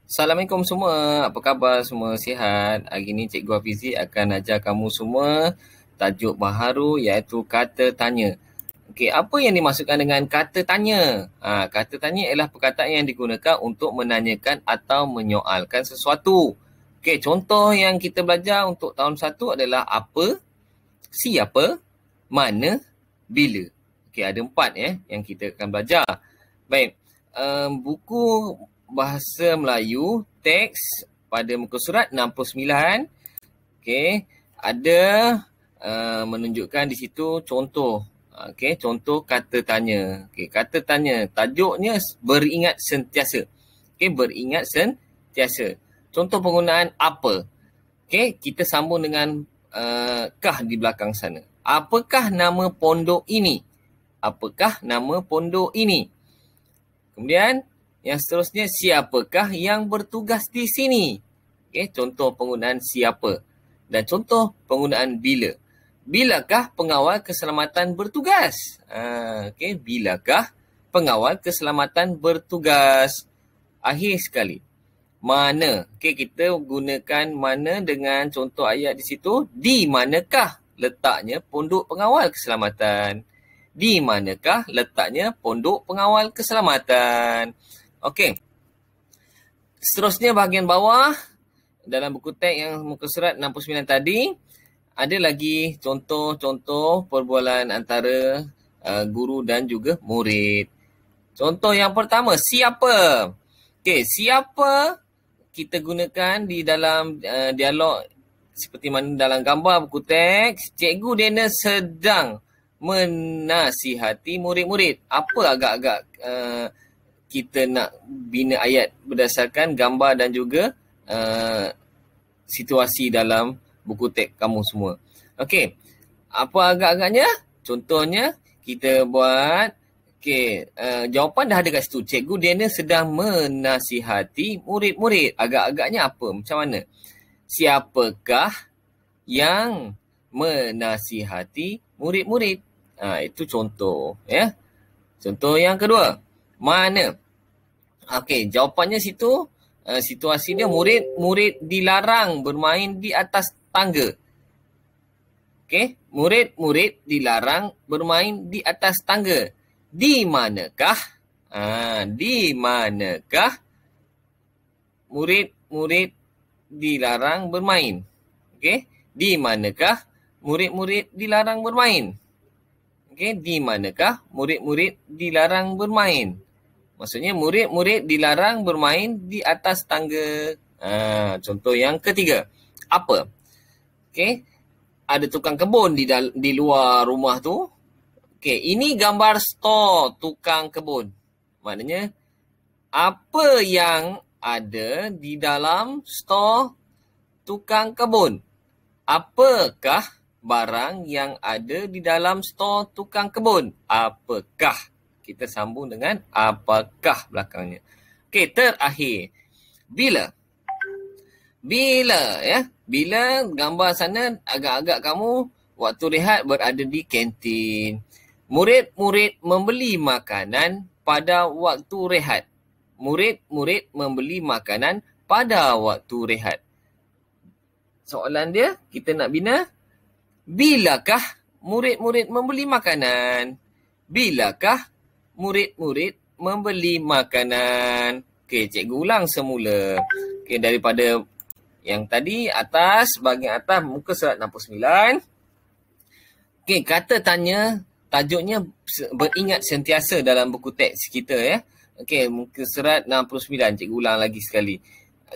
Assalamualaikum semua. Apa khabar semua? Sihat? Hari ni Cikgu Hafizi akan ajar kamu semua tajuk baharu iaitu kata tanya. Okey, apa yang dimaksudkan dengan kata tanya? Kata tanya ialah perkataan yang digunakan untuk menanyakan atau menyoalkan sesuatu. Okey, contoh yang kita belajar untuk tahun 1 adalah apa, siapa, mana, bila. Okey, ada 4 yang kita akan belajar. Baik, buku Bahasa Melayu, teks pada muka surat 69. Okey, ada menunjukkan di situ contoh. Okey, contoh kata tanya. Okey, kata tanya, tajuknya beringat sentiasa. Okey, beringat sentiasa. Contoh penggunaan apa. Okey, kita sambung dengan kah di belakang sana. Apakah nama pondok ini? Apakah nama pondok ini? Kemudian yang seterusnya, siapakah yang bertugas di sini? Okey, contoh penggunaan siapa. Dan contoh penggunaan bila. Bilakah pengawal keselamatan bertugas? Okey, bilakah pengawal keselamatan bertugas? Akhir sekali, mana. Okey, kita gunakan mana dengan contoh ayat di situ. Di manakah letaknya pondok pengawal keselamatan? Di manakah letaknya pondok pengawal keselamatan? Okey. Seterusnya bahagian bawah dalam buku teks yang muka surat 69 tadi, ada lagi contoh-contoh perbualan antara guru dan juga murid. Contoh yang pertama, siapa? Okey, siapa kita gunakan di dalam dialog seperti mana dalam gambar buku teks. Cikgu Daniel sedang menasihati murid-murid. Apa agak-agak kita nak bina ayat berdasarkan gambar dan juga situasi dalam buku teks kamu semua. Okey, apa agak-agaknya? Contohnya, kita buat, jawapan dah ada kat situ. Cikgu Daniel sedang menasihati murid-murid. Agak-agaknya apa? Macam mana? Siapakah yang menasihati murid-murid? Itu contoh. Ya. Contoh yang kedua. Mana? Okey, jawapannya situ, situasinya murid-murid dilarang bermain di atas tangga. Okey, murid-murid dilarang bermain di atas tangga. Di manakah? Di manakah murid-murid dilarang bermain? Okey, di manakah murid-murid dilarang bermain? Okey, di manakah murid-murid dilarang bermain? Maksudnya murid-murid dilarang bermain di atas tangga. Contoh yang ketiga. Apa? Okey, ada tukang kebun di luar rumah tu. Okey, ini gambar stor tukang kebun. Maknanya, apa yang ada di dalam stor tukang kebun? Apakah barang yang ada di dalam stor tukang kebun? Apakah? Kita sambung dengan apakah belakangnya. Okey, terakhir. Bila. Bila, ya. Bila gambar sana agak-agak kamu waktu rehat berada di kantin. Murid-murid membeli makanan pada waktu rehat. Murid-murid membeli makanan pada waktu rehat. Soalan dia, kita nak bina. Bilakah murid-murid membeli makanan? Bilakah murid-murid membeli makanan? Okey, cikgu ulang semula. Okey, daripada yang tadi atas, bahagian atas muka surat 69. Okey, kata tanya, tajuknya beringat sentiasa dalam buku teks kita ya. Okey, muka surat 69, cikgu ulang lagi sekali.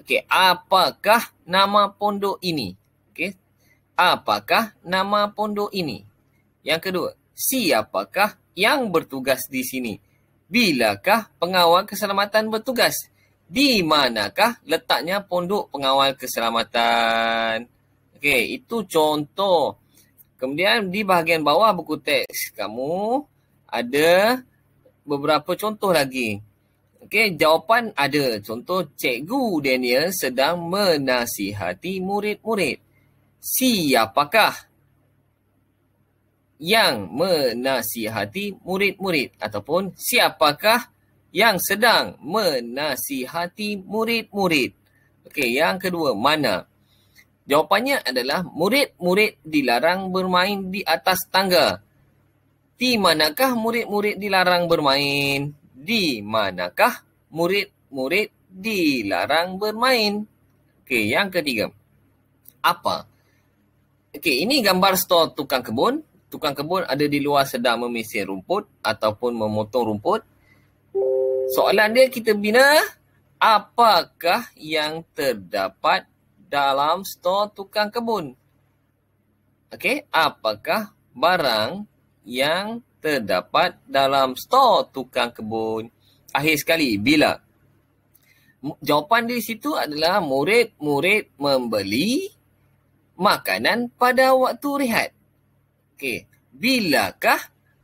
Okey, apakah nama pondok ini? Okey, apakah nama pondok ini? Yang kedua, siapakah yang bertugas di sini? Bilakah pengawal keselamatan bertugas? Di manakah letaknya pondok pengawal keselamatan? Okey, itu contoh. Kemudian di bahagian bawah buku teks kamu ada beberapa contoh lagi. Okey, jawapan ada. Contoh, Cikgu Daniel sedang menasihati murid-murid. Siapakah yang menasihati murid-murid? Ataupun siapakah yang sedang menasihati murid-murid. Okey, yang kedua, mana? Jawapannya adalah murid-murid dilarang bermain di atas tangga. Di manakah murid-murid dilarang bermain? Di manakah murid-murid dilarang bermain? Okey, yang ketiga. Apa? Okey, ini gambar stor tukang kebun. Tukang kebun ada di luar sedang memisir rumput ataupun memotong rumput. Soalan dia kita bina, apakah yang terdapat dalam stor tukang kebun? Okey, apakah barang yang terdapat dalam stor tukang kebun? Akhir sekali, bila? Jawapan di situ adalah murid-murid membeli makanan pada waktu rehat. Okey, bilakah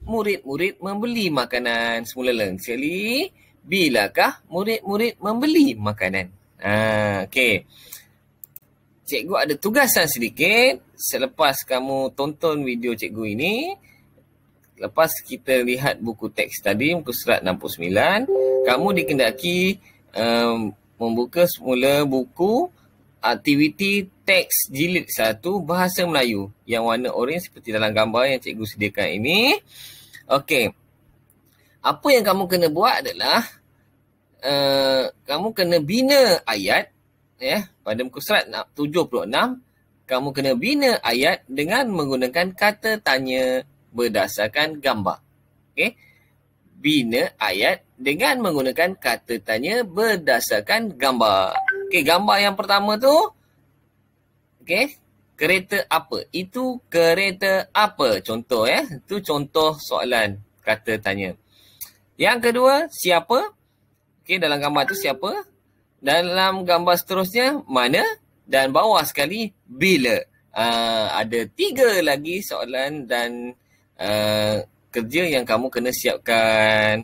murid-murid membeli makanan? Semula sekali, bilakah murid-murid membeli makanan? Okey. Cikgu ada tugasan sedikit. Selepas kamu tonton video cikgu ini, lepas kita lihat buku teks tadi, muka surat 69, kamu dikendaki membuka semula buku aktiviti teks jilid 1 Bahasa Melayu yang warna orange seperti dalam gambar yang cikgu sediakan ini. Okey. Apa yang kamu kena buat adalah kamu kena bina ayat pada muka surat 76, kamu kena bina ayat dengan menggunakan kata tanya berdasarkan gambar. Okey. Bina ayat dengan menggunakan kata tanya berdasarkan gambar. Okey, gambar yang pertama tu, okey, kereta apa? Itu kereta apa? Contoh itu contoh soalan kata tanya. Yang kedua, siapa? Okey, dalam gambar tu siapa? Dalam gambar seterusnya, mana? Dan bawah sekali, bila? Ada 3 lagi soalan dan kerja yang kamu kena siapkan.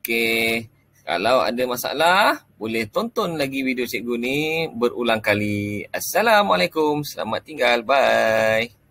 Okey, kalau ada masalah, boleh tonton lagi video cikgu ni berulang kali. Assalamualaikum, selamat tinggal, bye.